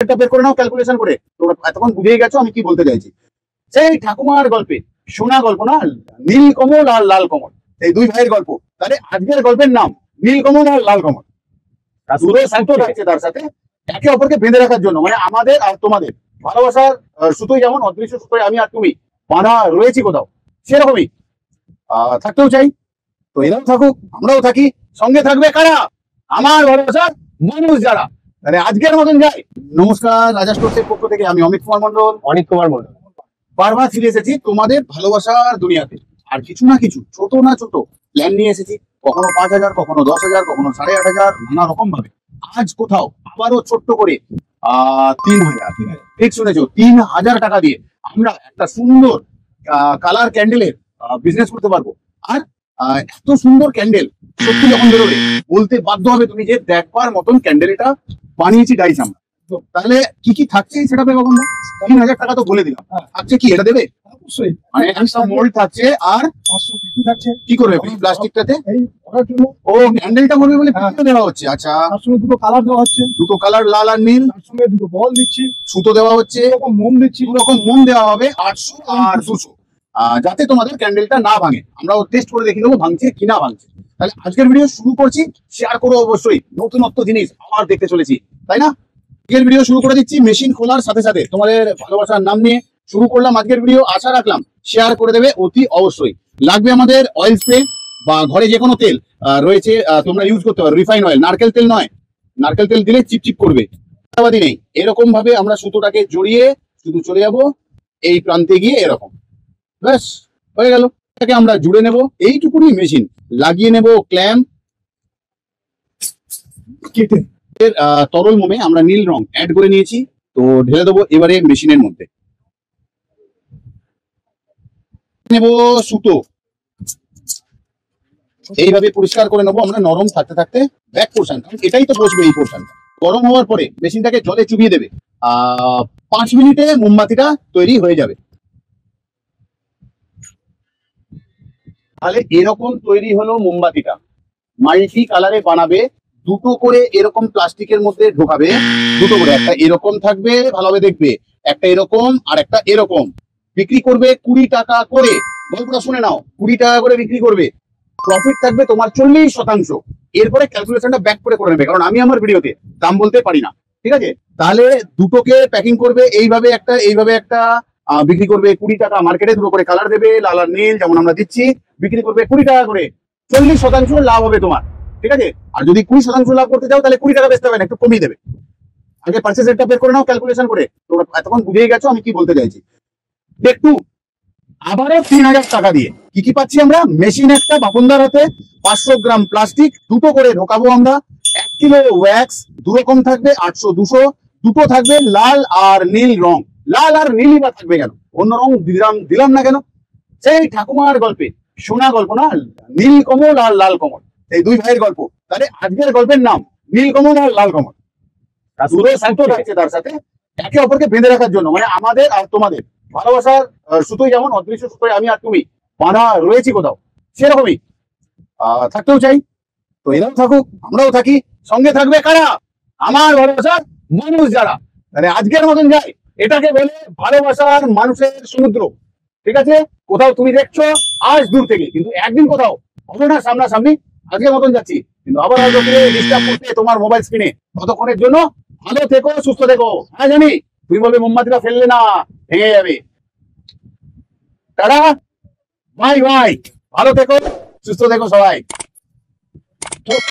এটা বের করে নাও ক্যালকুলেশন করে। তোমরা এতক্ষণ বুঝেই গেছো আমি কি বলতে চাইছি। সেই ঠাকুমার গল্পে শোনা গল্প না, নীল কমল আর লাল কমল, এই দুই ভাইয়ের গল্প। তাহলে আজকের গল্পের নাম নীল কমল আর লাল কমল। সুতো থাকছে তার সাথে একে অপরকে বেঁধে রাখার জন্য, মানে আমাদের আর তোমাদের ভালোবাসার সুতোই যেমন অদৃশ্য সুতোয় আমি আর তুমি বাঁধা রয়েছি কোথাও, সেরকমই থাকতেও চাই। তো এরাও থাকুক, আমরাও থাকি, সঙ্গে থাকবে কারা? আমার ভালোবাসার মানুষ যারা। তাহলে আজকের মতন যাই। নমস্কার, রাজা স্টোরসের পক্ষ থেকে আমি অমিত কুমার মন্ডল বারবার ফিরে এসেছি তোমাদের ভালোবাসার দুনিয়াতে। আর কিছু না কিছু ছোট না ছোট প্ল্যান নিয়ে এসেছি, কখনো 5,000, কখনো 10,000, কখনো 8,500, নানা রকম ভাবে। আজ কোথাও আবারও ছোট্ট করে 3,000, ঠিক শুনেছো, 3,000 টাকা দিয়ে আমরা একটা সুন্দর কালার ক্যান্ডেলের বিজনেস করতে পারবো। আর এত সুন্দর ক্যান্ডেল সত্যি যখন বেরোবে বলতে বাধ্য হবে তুমি যে দেখবার মতন ক্যান্ডেলটা বানিয়েছি গাইস আমরা। তাহলে কি কি থাকছে সেটা পেয়ে 3,000 টাকা তো বলে দিলাম, থাকছে কি এটা দেবে? অবশ্যই, মানে একটা মোল্ড থাকছে আর 500 পিপি থাকছে। কি করবে প্লাস্টিকটাতে? এই করার জন্য ও ক্যান্ডেলটা করবে বলে পিপিও দেওয়া হচ্ছে। আচ্ছা, তার সঙ্গে দুটো কালার দেওয়া হচ্ছে, দুটো কালার লাল আর নীল, তার সঙ্গে দুটো বল দিচ্ছি, সুতো দেওয়া হচ্ছে, এরকম মোম দিচ্ছি, এরকম মোম দেওয়া হবে 800 আর 200, যাতে তোমাদের ক্যান্ডেলটা না ভাঙে। আমরাও টেস্ট করে দেখে দেবো ভাঙছে কিনা ভাঙছে। তাহলে আজকের ভিডিও শুরু করছি, শেয়ার করো অবশ্যই, নতুনত্ব জিনিস আবার দেখতে চলেছি, তাই না? আজকের ভিডিও শুরু করে দিচ্ছি মেশিন খোলার সাথে সাথে তোমাদের ভালোবাসার নাম নিয়ে শুরু করলাম আজকের ভিডিও। আশা রাখলাম শেয়ার করে দেবে অতি অবশ্যই। লাগবে আমাদের অয়েল স্প্রে বা ঘরে যে কোনো তেল রয়েছে তোমরা ইউজ করতে পারো, রিফাইন অয়েল, নারকেল তেল নয়, নারকেল তেল দিলে চিপচিপ করবে, নেই। এরকম ভাবে আমরা সুতোটাকে জড়িয়ে শুধু চলে যাব এই প্রান্তে গিয়ে, এরকম ব্যাস হয়ে গেল। এটাকে আমরা জুড়ে নেব, এইটুকুনি মেশিন লাগিয়ে নেব ক্ল্যাম্প কেটে। তরল মোমে আমরা নীল রং অ্যাড করে নিয়েছি, তো ঢেলে দেবো এবারে মেশিনের মধ্যে। নেব সুতো, এইভাবে পরিষ্কার করে নেবো আমরা নরম থাকতে থাকতে ব্যাক পোর্শন, কারণ এটাই তো বসবে এই পোর্শনটা। গরম হওয়ার পরে মেশিনটাকে জলে চুবিয়ে দেবে, 5 মিনিটে মোমবাতিটা তৈরি হয়ে যাবে। তাহলে এরকম তৈরি হলো মোমবাতিটা, মাল্টি কালারে বানাবে। দুটো করে এরকম প্লাস্টিকের মধ্যে ঢোকাবে, দুটো করে, একটা এরকম থাকবে ভালোভাবে দেখবে, একটা এরকম আর একটা এরকম। বিক্রি করবে 20 টাকা করে, গল্পটা শুনে নাও, 20 টাকা করে বিক্রি করবে। প্রফিট থাকবে তোমার 40%। এরপরে ক্যালকুলেশনটা ব্যাক করে নেবে, কারণ আমি আমার ভিডিওতে দাম বলতে পারি না, ঠিক আছে? তাহলে দুটোকে প্যাকিং করবে এইভাবে একটা বিক্রি করবে 20 টাকা। মার্কেটে দুটো করে কালার দেবে, লাল আর নীল যেমন আমরা দিচ্ছি, বিক্রি করবে 20 টাকা করে। 40% লাভ হবে তোমার, ঠিক আছে? আর যদি 20% লাভ করতে চাও তাহলে 20 টাকা বেচতে হবে না, একটু কমিয়ে দেবে। আগে পারচেজ রেটটা বের করে নাও ক্যালকুলেশন করে। তোমরা এতক্ষণ বুঝেই গেছো আমি কি বলতে চাইছি। একটু আবারও 3,000 টাকা দিয়ে কি কি পাচ্ছি আমরা? মেশিন একটা বাপনদার হাতে, 500 গ্রাম প্লাস্টিক, দুটো করে ঢোকাবো আমরা, 1 কিলো ওয়্যাক্স, দু রকম থাকবে 800 200, দুটো থাকবে লাল আর নীল রং। লাল আর নীলই বা থাকবে কেন, অন্য রং দিলাম না কেন? সেই ঠাকুমার গল্পে শোনা গল্প না, নীল কমল আর লাল কমল, এই দুই ভাইয়ের গল্প। তাহলে আজকের গল্পের নাম নীল কমল আর লাল কমল। সুতো থাকছে তার সাথে একে অপরকে বেঁধে রাখার জন্য, মানে আমাদের আর তোমাদের ভালোবাসার সুতোই যেমন অদৃশ্য সুতোয় আমি আর তুমি বাঁধা রয়েছি কোথাও, সেরকমই থাকতেও চাই। তো এরাও থাকুক, আমরাও থাকি, সঙ্গে থাকবে কারা? আমার ভালোবাসার মানুষ যারা। তাহলে আজকের মতন যাই, এটাকে বলে ভালোবাসার মানুষের সমুদ্র, ঠিক আছে? কোথাও তুমি দেখছো আজ দূর থেকে, কিন্তু একদিন কোথাও হবে না সামনাসামনি। আজকের মতন যাচ্ছি, কিন্তু আবার হয়তো ডিস্টার্ব করতে তোমার মোবাইল স্ক্রিনে। ততক্ষণের জন্য ভালো থেকো, সুস্থ থেকো। হ্যাঁ জানি তুমি বলবে মোমবাতিটা ফেললে না, ভেঙে যাবে। টাটা, বাই বাই, ভালো থেকো, সুস্থ থেকো সবাই।